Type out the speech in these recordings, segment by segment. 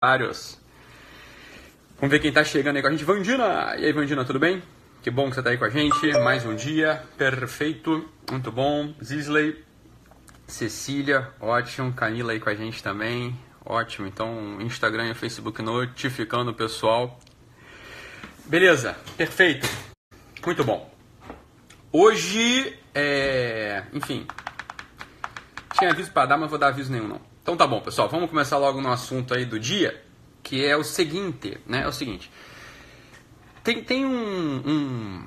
Vários. Vamos ver quem tá chegando aí com a gente. Vandina! E aí, Vandina, tudo bem? Que bom que você tá aí com a gente. Mais um dia. Perfeito. Muito bom. Zisley. Cecília. Ótimo. Camila aí com a gente também. Ótimo. Então, Instagram e Facebook notificando o pessoal. Beleza. Perfeito. Muito bom. Hoje, enfim, tinha aviso para dar, mas vou dar aviso nenhum não. Então tá bom, pessoal, vamos começar logo no assunto aí do dia, que é o seguinte, né? É o seguinte, tem um...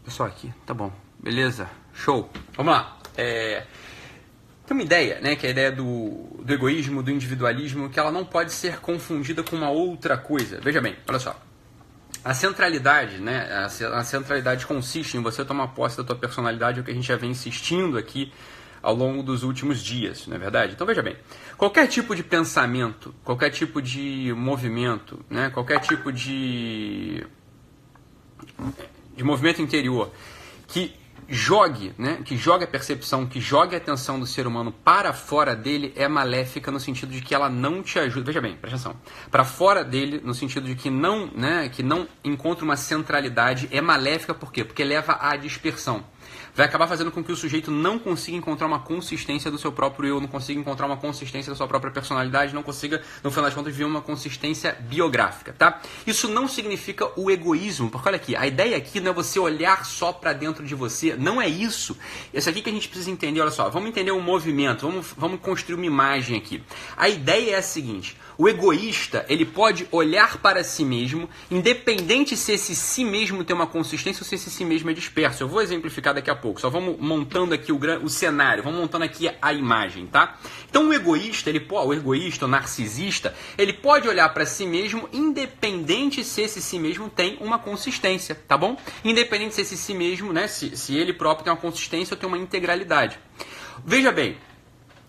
Pessoal aqui, tá bom, beleza, show. Vamos lá. Tem uma ideia, né? Que é a ideia do egoísmo, do individualismo, que ela não pode ser confundida com uma outra coisa. Veja bem, olha só. A centralidade, né? A centralidade consiste em você tomar posse da tua personalidade, é o que a gente já vem insistindo aqui ao longo dos últimos dias, não é verdade? Então veja bem, qualquer tipo de pensamento, qualquer tipo de movimento, né? Qualquer tipo de movimento interior que jogue, né? Que jogue a percepção, que jogue a atenção do ser humano para fora dele é maléfica no sentido de que ela não te ajuda. Veja bem, presta atenção. Para fora dele, no sentido de que não, né? Que não encontra uma centralidade, é maléfica por quê? Porque leva à dispersão. Vai acabar fazendo com que o sujeito não consiga encontrar uma consistência do seu próprio eu, não consiga encontrar uma consistência da sua própria personalidade, não consiga, no final das contas, ver uma consistência biográfica, tá? Isso não significa o egoísmo, porque olha aqui, a ideia aqui não é você olhar só para dentro de você, não é isso. Isso aqui que a gente precisa entender, olha só, vamos entender um movimento, vamos construir uma imagem aqui. A ideia é a seguinte, o egoísta, ele pode olhar para si mesmo, independente se esse si mesmo tem uma consistência ou se esse si mesmo é disperso. Eu vou exemplificar daqui a pouco, só vamos montando aqui o cenário, vamos montando aqui a imagem, tá? Então o egoísta, o narcisista, ele pode olhar para si mesmo, independente se esse si mesmo tem uma consistência, tá bom? Independente se esse si mesmo, né, se ele próprio tem uma consistência ou tem uma integralidade. Veja bem,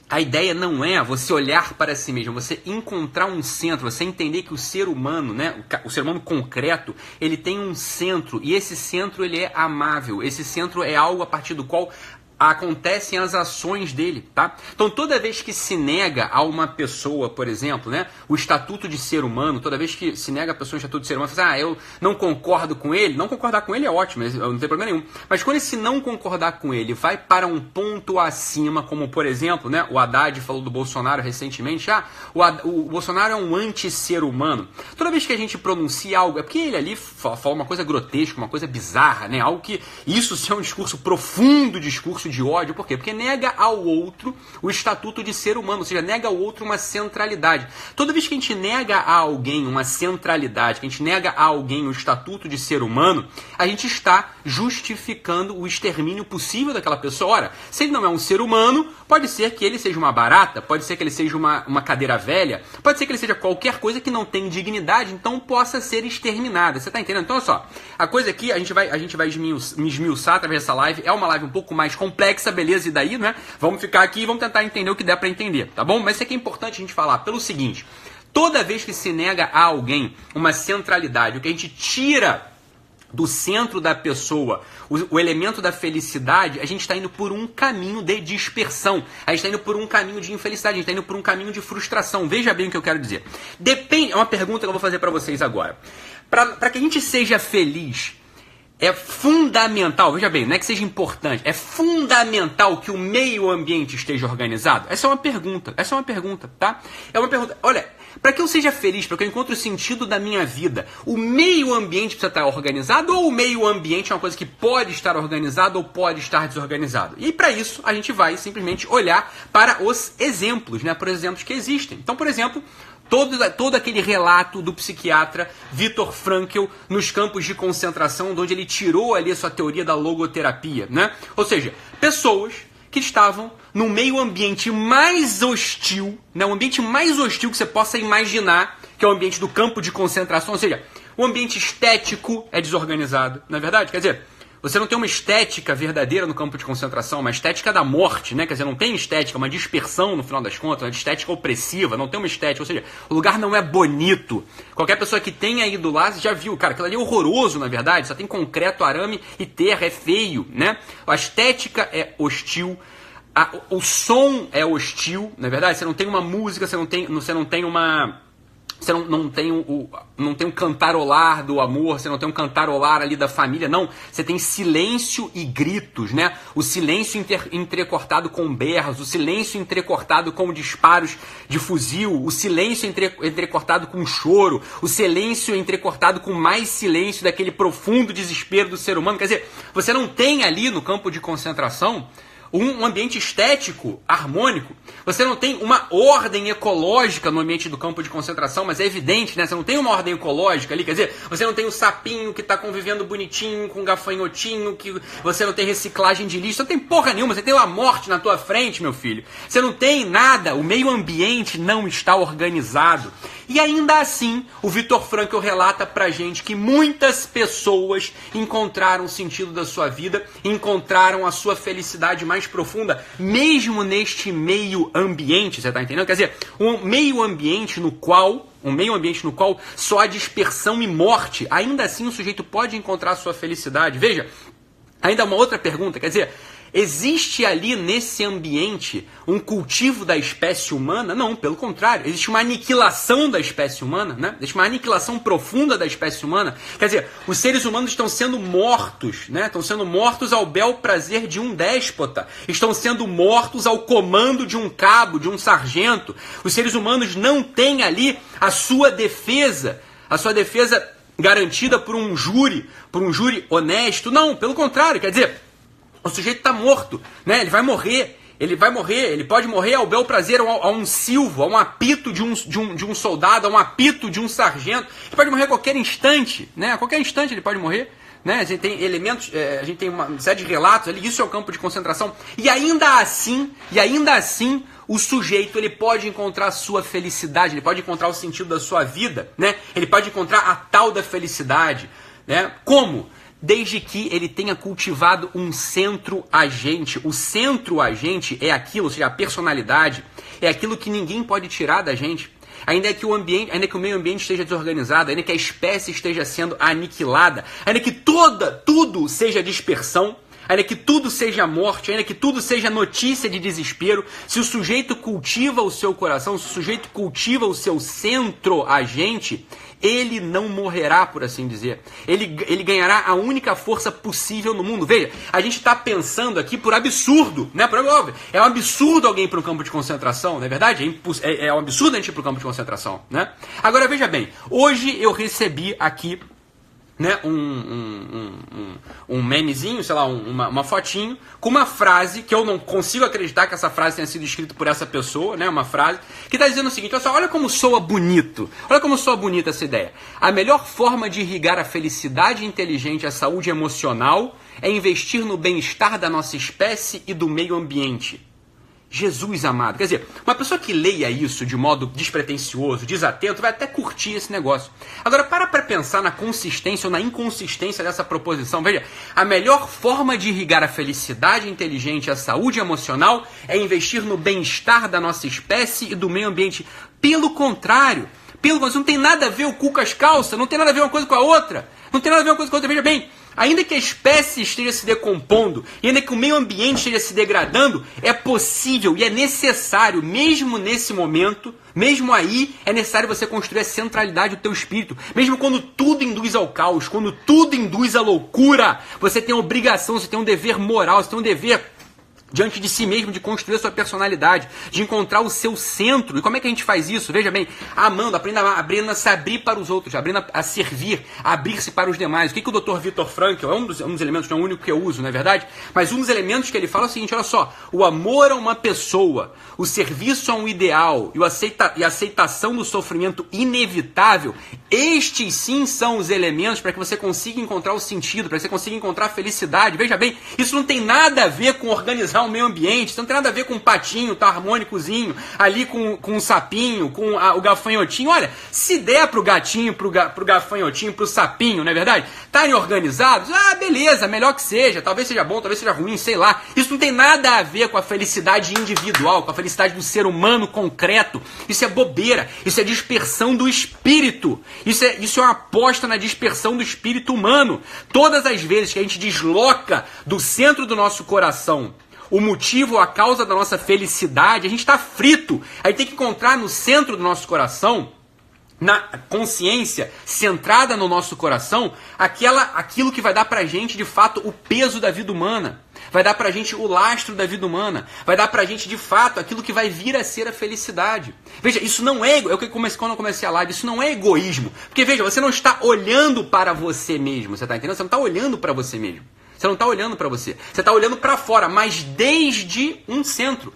a ideia não é você olhar para si mesmo, você encontrar um centro, você entender que o ser humano, né, o ser humano concreto, ele tem um centro e esse centro ele é amável, esse centro é algo a partir do qual acontecem as ações dele, tá? Então toda vez que se nega a uma pessoa, por exemplo, né, o estatuto de ser humano, toda vez que se nega a pessoa o estatuto de ser humano, você fala, eu não concordo com ele, não concordar com ele é ótimo, não tem problema nenhum, mas quando esse não concordar com ele vai para um ponto acima, como por exemplo, né, o Haddad falou do Bolsonaro recentemente, o Bolsonaro é um anti-ser humano, toda vez que a gente pronuncia algo, é porque ele ali fala uma coisa grotesca, uma coisa bizarra, né, algo que, isso sim é um discurso profundo, discurso de ódio, por quê? Porque nega ao outro o estatuto de ser humano, ou seja, nega ao outro uma centralidade. Toda vez que a gente nega a alguém uma centralidade, que a gente nega a alguém o estatuto de ser humano, a gente está justificando o extermínio possível daquela pessoa. Ora, se ele não é um ser humano, pode ser que ele seja uma barata, pode ser que ele seja uma cadeira velha, pode ser que ele seja qualquer coisa que não tem dignidade, então possa ser exterminada. Você está entendendo? Então, olha só, a coisa aqui, a gente vai esmiuçar através dessa live, é uma live um pouco mais complexa, beleza? E daí, né? Vamos ficar aqui e vamos tentar entender o que der para entender, tá bom? Mas isso aqui é importante a gente falar pelo seguinte, toda vez que se nega a alguém uma centralidade, o que a gente tira do centro da pessoa, o elemento da felicidade, a gente está indo por um caminho de dispersão, a gente está indo por um caminho de infelicidade, a gente está indo por um caminho de frustração. Veja bem o que eu quero dizer. Depende, é uma pergunta que eu vou fazer para vocês agora. Para que a gente seja feliz, é fundamental, veja bem, não é que seja importante, é fundamental que o meio ambiente esteja organizado? Essa é uma pergunta, tá? É uma pergunta, olha, para que eu seja feliz, para que eu encontre o sentido da minha vida, o meio ambiente precisa estar organizado ou o meio ambiente é uma coisa que pode estar organizado ou pode estar desorganizado? E para isso a gente vai simplesmente olhar para os exemplos, né? Por exemplos que existem. Então, por exemplo, todo aquele relato do psiquiatra Viktor Frankl nos campos de concentração, onde ele tirou ali a sua teoria da logoterapia, né? Ou seja, pessoas que estavam no meio ambiente mais hostil, né? O ambiente mais hostil que você possa imaginar, que é o ambiente do campo de concentração, ou seja, o ambiente estético é desorganizado, não é verdade? Quer dizer, você não tem uma estética verdadeira no campo de concentração, uma estética da morte, né? Quer dizer, não tem estética, uma dispersão no final das contas, uma estética opressiva, não tem uma estética, ou seja, o lugar não é bonito. Qualquer pessoa que tenha ido lá já viu, cara, aquilo ali é horroroso, na verdade, só tem concreto, arame e terra, é feio, né? A estética é hostil, o som é hostil, não é verdade? Você não tem uma música, você não tem uma... Você não tem um cantarolar do amor, você não tem um cantarolar ali da família, não. Você tem silêncio e gritos, né? O silêncio entrecortado com berros, o silêncio entrecortado com disparos de fuzil, o silêncio entrecortado com choro, o silêncio entrecortado com mais silêncio daquele profundo desespero do ser humano. Quer dizer, você não tem ali no campo de concentração um ambiente estético, harmônico. Você não tem uma ordem ecológica no ambiente do campo de concentração, mas é evidente, né? Você não tem uma ordem ecológica ali, quer dizer, você não tem o sapinho que está convivendo bonitinho com o gafanhotinho, que você não tem reciclagem de lixo, você não tem porra nenhuma, você tem a morte na tua frente, meu filho. Você não tem nada, o meio ambiente não está organizado. E ainda assim, o Viktor Frankl relata pra gente que muitas pessoas encontraram o sentido da sua vida, encontraram a sua felicidade mais profunda, mesmo neste meio ambiente, você tá entendendo? Quer dizer, um meio ambiente no qual só há dispersão e morte, ainda assim o sujeito pode encontrar a sua felicidade. Veja, ainda uma outra pergunta, quer dizer, existe ali nesse ambiente um cultivo da espécie humana? Não, pelo contrário. Existe uma aniquilação da espécie humana, né? Existe uma aniquilação profunda da espécie humana. Quer dizer, os seres humanos estão sendo mortos, né? Estão sendo mortos ao bel prazer de um déspota. Estão sendo mortos ao comando de um cabo, de um sargento. Os seres humanos não têm ali a sua defesa garantida por um júri honesto. Não, pelo contrário. Quer dizer, o sujeito está morto, né? Ele vai morrer, ele pode morrer ao bel prazer, a um silvo, a um apito de um soldado, a um apito de um sargento. Ele pode morrer a qualquer instante, né? A qualquer instante ele pode morrer, né? A gente tem elementos, a gente tem uma série de relatos ali, isso é o campo de concentração. E ainda assim, o sujeito ele pode encontrar a sua felicidade, ele pode encontrar o sentido da sua vida, né? Ele pode encontrar a tal da felicidade, né? Como? Desde que ele tenha cultivado um centro-agente. O centro-agente é aquilo, ou seja, a personalidade, é aquilo que ninguém pode tirar da gente. Ainda que o meio ambiente esteja desorganizado, ainda que a espécie esteja sendo aniquilada, ainda que tudo seja dispersão, ainda que tudo seja morte, ainda que tudo seja notícia de desespero, se o sujeito cultiva o seu coração, se o sujeito cultiva o seu centro-agente, ele não morrerá, por assim dizer. Ele ganhará a única força possível no mundo. Veja, a gente está pensando aqui por absurdo, né? É um absurdo alguém ir para um campo de concentração, não é verdade? É um absurdo a gente ir para o campo de concentração, né? Agora, veja bem, hoje eu recebi aqui, né, um memezinho, sei lá, uma fotinho com uma frase que eu não consigo acreditar que essa frase tenha sido escrita por essa pessoa, né, uma frase que está dizendo o seguinte: olha como soa bonito, olha como soa bonita essa ideia. A melhor forma de irrigar a felicidade inteligente e a saúde emocional é investir no bem-estar da nossa espécie e do meio ambiente. Jesus amado. Quer dizer, uma pessoa que leia isso de modo despretensioso, desatento, vai até curtir esse negócio. Agora, para pensar na consistência ou na inconsistência dessa proposição. Veja, a melhor forma de irrigar a felicidade inteligente e a saúde emocional é investir no bem-estar da nossa espécie e do meio ambiente. Pelo contrário, não tem nada a ver o cu com as calças, não tem nada a ver uma coisa com a outra. Não tem nada a ver uma coisa com a outra. Veja bem, ainda que a espécie esteja se decompondo, e ainda que o meio ambiente esteja se degradando, é possível e é necessário, mesmo nesse momento, mesmo aí, é necessário você construir a centralidade do teu espírito. Mesmo quando tudo induz ao caos, quando tudo induz à loucura, você tem a obrigação, você tem um dever moral, você tem um dever diante de si mesmo, de construir a sua personalidade, de encontrar o seu centro. E como é que a gente faz isso? Veja bem, amando, aprendendo a se abrir para os outros, aprendendo a servir, a abrir-se para os demais. O que o Dr. Viktor Frankl, é um dos elementos, não é o único que eu uso, não é verdade? Mas um dos elementos que ele fala é o seguinte: olha só, o amor a uma pessoa, o serviço a um ideal e a aceitação do sofrimento inevitável, estes sim são os elementos para que você consiga encontrar o sentido, para que você consiga encontrar a felicidade. Veja bem, isso não tem nada a ver com organizar o meio ambiente, isso não tem nada a ver com um patinho, tá harmônicozinho, ali com um sapinho, com o gafanhotinho. Olha, se der pro gatinho, pro gafanhotinho, pro sapinho, não é verdade? Estarem organizados, beleza, melhor que seja, talvez seja bom, talvez seja ruim, sei lá. Isso não tem nada a ver com a felicidade individual, com a felicidade do ser humano concreto. Isso é bobeira, isso é dispersão do espírito. Isso é uma aposta na dispersão do espírito humano. Todas as vezes que a gente desloca do centro do nosso coração o motivo, a causa da nossa felicidade, a gente está frito. A gente tem que encontrar no centro do nosso coração, na consciência centrada no nosso coração, aquilo que vai dar pra gente de fato o peso da vida humana, vai dar pra gente o lastro da vida humana, vai dar pra gente de fato aquilo que vai vir a ser a felicidade. Veja, isso não é quando eu comecei a live, isso não é egoísmo, porque veja, você não está olhando para você mesmo, você tá entendendo? Você não está olhando para você mesmo. Você não está olhando para você, você está olhando para fora, mas desde um centro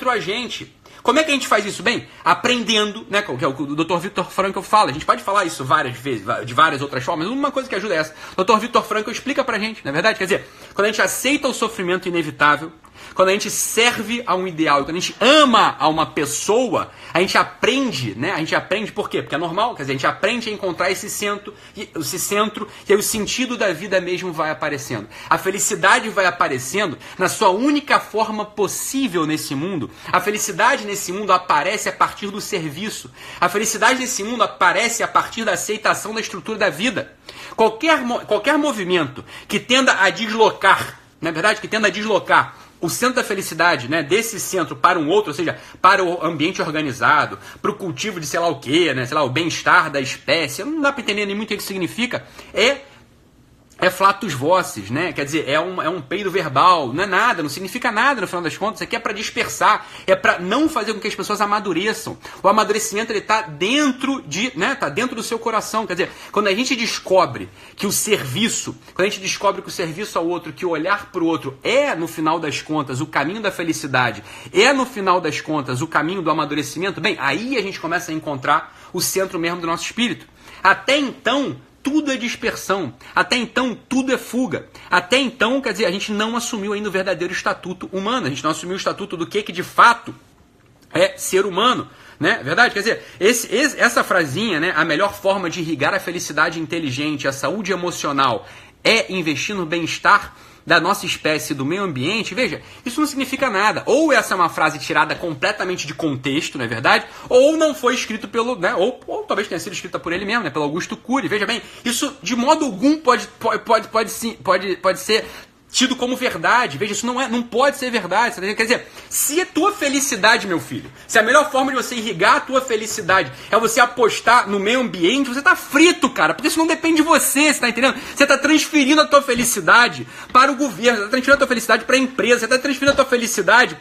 agente. Como é que a gente faz isso? Bem, aprendendo, né, que é o que o Dr. Viktor Frankl fala. A gente pode falar isso várias vezes, de várias outras formas, mas uma coisa que ajuda é essa. O Dr. Viktor Frankl explica pra gente, não é verdade? Quer dizer, quando a gente aceita o sofrimento inevitável, quando a gente serve a um ideal, quando a gente ama a uma pessoa, a gente aprende, né? A gente aprende por quê? Porque é normal, quer dizer, a gente aprende a encontrar esse centro, e aí o sentido da vida mesmo vai aparecendo. A felicidade vai aparecendo na sua única forma possível nesse mundo. A felicidade nesse mundo aparece a partir do serviço. A felicidade nesse mundo aparece a partir da aceitação da estrutura da vida. Qualquer movimento que tenda a deslocar, não é verdade? Que tenda a deslocar o centro da felicidade, né, desse centro para um outro, ou seja, para o ambiente organizado, para o cultivo de sei lá o quê, né, sei lá, o bem-estar da espécie, não dá para entender nem muito o que isso significa, é flatus vocis, né? Quer dizer, é um peido verbal, não é nada, não significa nada no final das contas. Isso aqui é para dispersar, é para não fazer com que as pessoas amadureçam. O amadurecimento, ele tá dentro tá dentro do seu coração. Quer dizer, quando a gente descobre que o serviço ao outro, que o olhar para o outro é, no final das contas, o caminho da felicidade, é, no final das contas, o caminho do amadurecimento, bem, aí a gente começa a encontrar o centro mesmo do nosso espírito. Até então, tudo é dispersão. Até então, tudo é fuga. Até então, quer dizer, a gente não assumiu ainda o verdadeiro estatuto humano. A gente não assumiu o estatuto do que de fato é ser humano. Né? Verdade? Quer dizer, essa frasinha, né, a melhor forma de irrigar a felicidade inteligente, a saúde emocional, é investir no bem-estar da nossa espécie, do meio ambiente, veja, isso não significa nada. Ou essa é uma frase tirada completamente de contexto, não é verdade? Ou não foi escrito pelo, né? Ou talvez tenha sido escrita por ele mesmo, né? Pelo Augusto Cury. Veja bem, isso de modo algum pode ser tido como verdade. Veja, isso não pode ser verdade. Quer dizer, se a tua felicidade, meu filho, se a melhor forma de você irrigar a tua felicidade é você apostar no meio ambiente, você tá frito, cara, porque isso não depende de você, você tá entendendo? Você tá transferindo a tua felicidade para o governo, você tá transferindo a tua felicidade para a empresa, você tá transferindo a tua felicidade,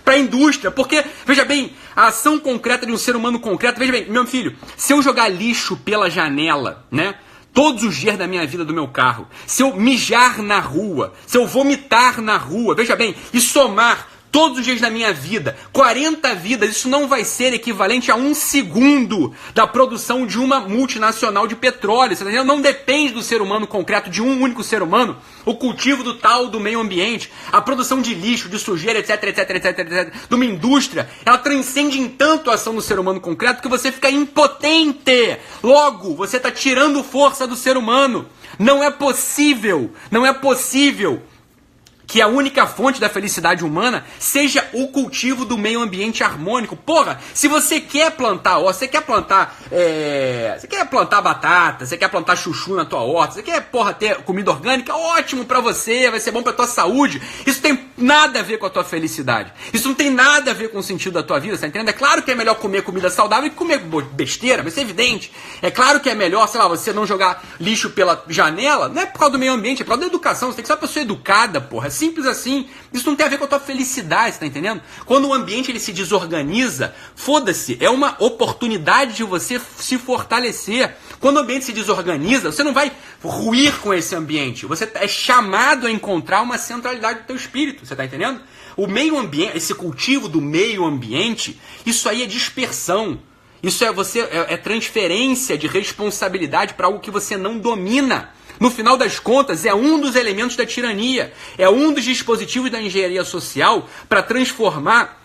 para a indústria, porque, veja bem, a ação concreta de um ser humano concreto, veja bem, meu filho, se eu jogar lixo pela janela, né, todos os dias da minha vida do meu carro, se eu mijar na rua, se eu vomitar na rua, veja bem, e somar todos os dias da minha vida, 40 vidas, isso não vai ser equivalente a 1 segundo da produção de uma multinacional de petróleo. Você tá entendendo? Não depende do ser humano concreto, de um único ser humano, o cultivo do meio ambiente, a produção de lixo, de sujeira, etc, de uma indústria, ela transcende em tanto a ação do ser humano concreto que você fica impotente. Logo, você está tirando força do ser humano. Não é possível que a única fonte da felicidade humana seja o cultivo do meio ambiente harmônico. Porra, se você quer plantar, você quer plantar batata, você quer plantar chuchu na tua horta, você quer, ter comida orgânica, ótimo pra você, vai ser bom pra tua saúde. Isso tem nada a ver com a tua felicidade. Isso não tem nada a ver com o sentido da tua vida, tá entendendo? É claro que é melhor comer comida saudável que comer besteira, mas isso é evidente. É claro que é melhor, sei lá, você não jogar lixo pela janela, não é por causa do meio ambiente, é por causa da educação, você tem que ser uma pessoa educada, porra. Simples assim. Isso não tem a ver com a tua felicidade, você tá entendendo? Quando o ambiente ele se desorganiza, foda-se, é uma oportunidade de você se fortalecer. Quando o ambiente se desorganiza, você não vai ruir com esse ambiente. Você é chamado a encontrar uma centralidade do teu espírito, você tá entendendo? O meio ambiente, esse cultivo do meio ambiente, isso aí é dispersão. Isso é transferência de responsabilidade para algo que você não domina. No final das contas, é um dos elementos da tirania, é um dos dispositivos da engenharia social para transformar,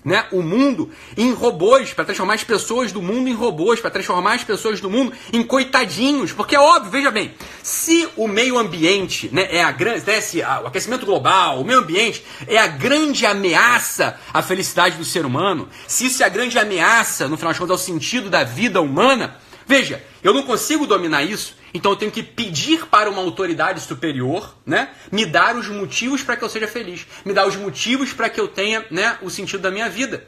né, o mundo em robôs, para transformar as pessoas do mundo em robôs, para transformar as pessoas do mundo em coitadinhos. Porque é óbvio, veja bem, se o meio ambiente, né, o aquecimento global, o meio ambiente é a grande ameaça à felicidade do ser humano, se isso é a grande ameaça, no final das contas, ao sentido da vida humana, veja, eu não consigo dominar isso, Então eu tenho que pedir para uma autoridade superior, né, me dar os motivos para que eu seja feliz, me dar os motivos para que eu tenha, né, o sentido da minha vida.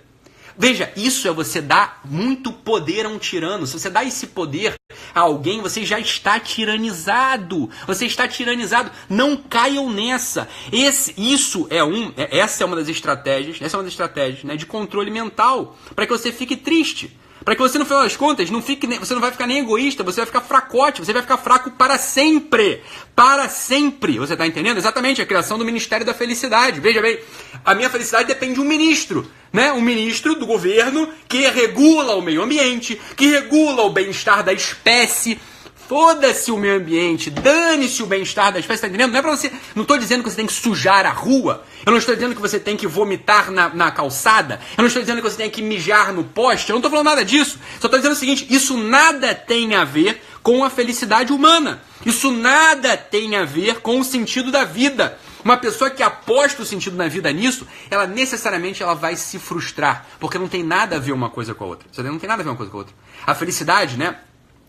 Veja, isso é você dar muito poder a um tirano. Se você dá esse poder a alguém, você já está tiranizado. Você está tiranizado. Não caiam nessa. Essa é uma das estratégias, né, de controle mental, para que você fique triste. Para que você, no final das contas, você não vai ficar nem egoísta, você vai ficar fracote, você vai ficar fraco para sempre. Para sempre. Você está entendendo? Exatamente, a criação do Ministério da Felicidade. Veja bem, a minha felicidade depende de um ministro, né? Um ministro do governo que regula o meio ambiente, que regula o bem-estar da espécie. Foda-se o meio ambiente, dane-se o bem-estar da espécie, tá entendendo? Não é pra você. Não estou dizendo que você tem que sujar a rua. Eu não estou dizendo que você tem que vomitar na calçada. Eu não estou dizendo que você tem que mijar no poste. Eu não estou falando nada disso. Só estou dizendo o seguinte: isso nada tem a ver com a felicidade humana. Isso nada tem a ver com o sentido da vida. Uma pessoa que aposta o sentido na vida nisso, ela necessariamente vai se frustrar. Porque não tem nada a ver uma coisa com a outra. Você não tem nada a ver uma coisa com a outra. A felicidade, né?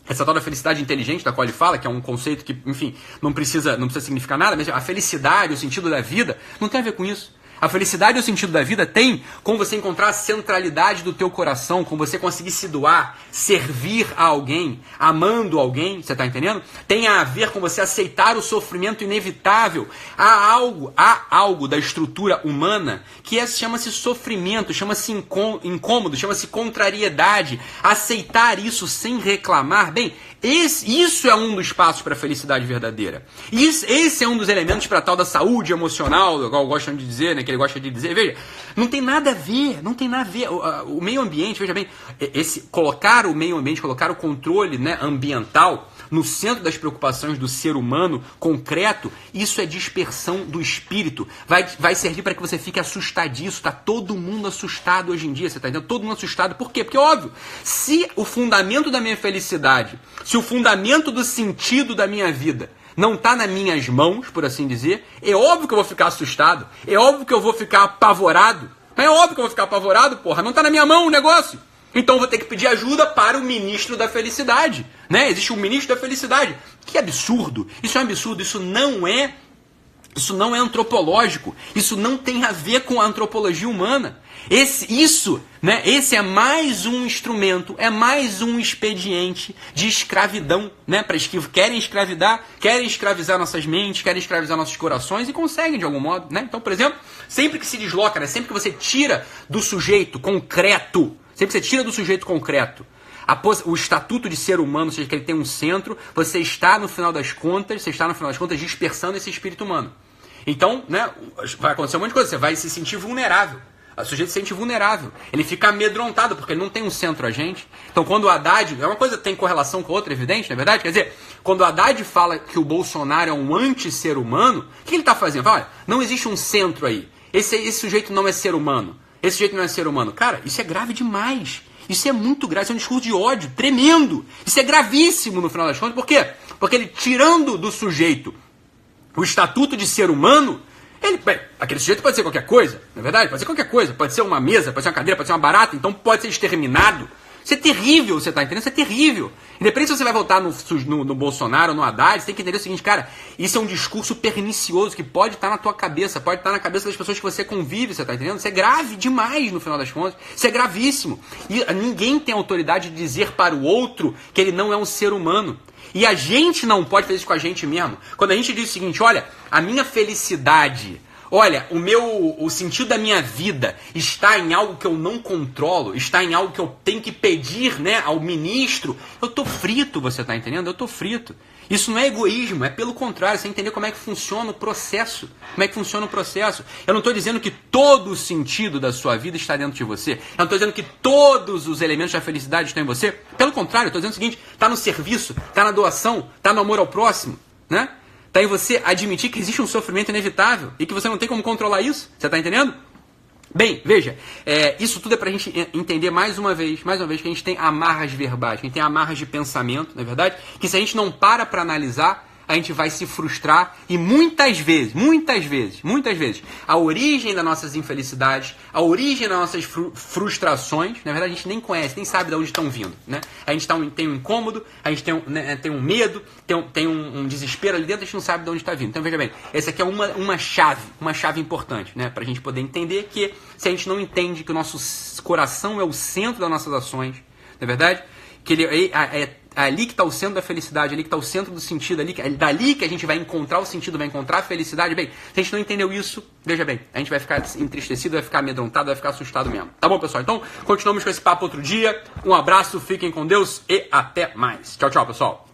Essa tal da felicidade inteligente da qual ele fala, que é um conceito que, enfim, não precisa significar nada, mas a felicidade, o sentido da vida, não tem a ver com isso. A felicidade e o sentido da vida tem com você encontrar a centralidade do teu coração, com você conseguir se doar, servir a alguém, amando alguém, você está entendendo? Tem a ver com você aceitar o sofrimento inevitável. Há algo da estrutura humana que chama-se sofrimento, chama-se incômodo, chama-se contrariedade. Aceitar isso sem reclamar, bem, isso é um dos passos para a felicidade verdadeira. Esse é um dos elementos para a tal da saúde emocional, igual gostam de dizer, né, que ele gosta de dizer. Veja, não tem nada a ver, não tem nada a ver. O meio ambiente, veja bem, colocar o meio ambiente, colocar o controle, né, ambiental no centro das preocupações do ser humano concreto, isso é dispersão do espírito. Vai servir para que você fique assustadiço. Está todo mundo assustado hoje em dia, você está entendendo? Todo mundo assustado. Por quê? Porque, óbvio, se o fundamento da minha felicidade, se o fundamento do sentido da minha vida não está nas minhas mãos, por assim dizer, é óbvio que eu vou ficar assustado. É óbvio que eu vou ficar apavorado. É óbvio que eu vou ficar apavorado, porra. Não está na minha mão o negócio. Então eu vou ter que pedir ajuda para o ministro da felicidade, né? Existe um ministro da felicidade. Que absurdo! Isso é um absurdo, isso não é antropológico, isso não tem a ver com a antropologia humana. Esse é mais um instrumento, é mais um expediente de escravidão, né? Querem escravizar nossas mentes, querem escravizar nossos corações e conseguem de algum modo, né? Então, por exemplo, sempre que se desloca, né? Sempre que você tira do sujeito concreto, o estatuto de ser humano, ou seja, que ele tem um centro, você está no final das contas dispersando esse espírito humano. Então, né, vai acontecer um monte de coisa, você vai se sentir vulnerável. O sujeito se sente vulnerável, ele fica amedrontado porque ele não tem um centro agente. Então, quando o Haddad, é uma coisa que tem correlação com a outra, evidente, não é verdade? Quer dizer, quando o Haddad fala que o Bolsonaro é um anti-ser humano, o que ele está fazendo? Fala, olha, não existe um centro aí, esse sujeito não é ser humano. Esse jeito não é ser humano. Cara, isso é grave demais. Isso é muito grave. Isso é um discurso de ódio tremendo. Isso é gravíssimo no final das contas. Por quê? Porque ele, tirando do sujeito o estatuto de ser humano, aquele sujeito pode ser qualquer coisa, não é verdade? Pode ser qualquer coisa. Pode ser uma mesa, pode ser uma cadeira, pode ser uma barata. Então pode ser exterminado. Isso é terrível, você está entendendo? Isso é terrível. Independente se você vai votar no Bolsonaro ou no Haddad, você tem que entender o seguinte, cara, isso é um discurso pernicioso que pode estar na tua cabeça, pode estar na cabeça das pessoas que você convive, você está entendendo? Isso é grave demais no final das contas. Isso é gravíssimo. E ninguém tem autoridade de dizer para o outro que ele não é um ser humano. E a gente não pode fazer isso com a gente mesmo. Quando a gente diz o seguinte, olha, a minha felicidade... Olha, o sentido da minha vida está em algo que eu não controlo, está em algo que eu tenho que pedir, né, ao ministro. Eu tô frito, você tá entendendo? Eu tô frito. Isso não é egoísmo, é pelo contrário, você entender como é que funciona o processo. Como é que funciona o processo. Eu não estou dizendo que todo o sentido da sua vida está dentro de você. Eu não estou dizendo que todos os elementos da felicidade estão em você. Pelo contrário, eu estou dizendo o seguinte, está no serviço, está na doação, está no amor ao próximo, né? Está em você admitir que existe um sofrimento inevitável e que você não tem como controlar isso. Você está entendendo? Bem, veja, isso tudo é para a gente entender mais uma vez que a gente tem amarras verbais, que a gente tem amarras de pensamento, não é verdade? Que se a gente não para analisar, a gente vai se frustrar e muitas vezes, a origem das nossas infelicidades, a origem das nossas frustrações, na verdade a gente nem conhece, nem sabe de onde estão vindo, né? A gente tem um incômodo, a gente tem um medo, tem um desespero ali dentro, a gente não sabe de onde está vindo. Então veja bem, essa aqui é uma chave importante, né? Para a gente poder entender que se a gente não entende que o nosso coração é o centro das nossas ações, não é verdade? Que ele é ali que está o centro da felicidade, ali que está o centro do sentido, é dali que a gente vai encontrar o sentido, vai encontrar a felicidade. Bem, se a gente não entendeu isso, veja bem, a gente vai ficar entristecido, vai ficar amedrontado, vai ficar assustado mesmo. Tá bom, pessoal? Então, continuamos com esse papo outro dia. Um abraço, fiquem com Deus e até mais. Tchau, tchau, pessoal.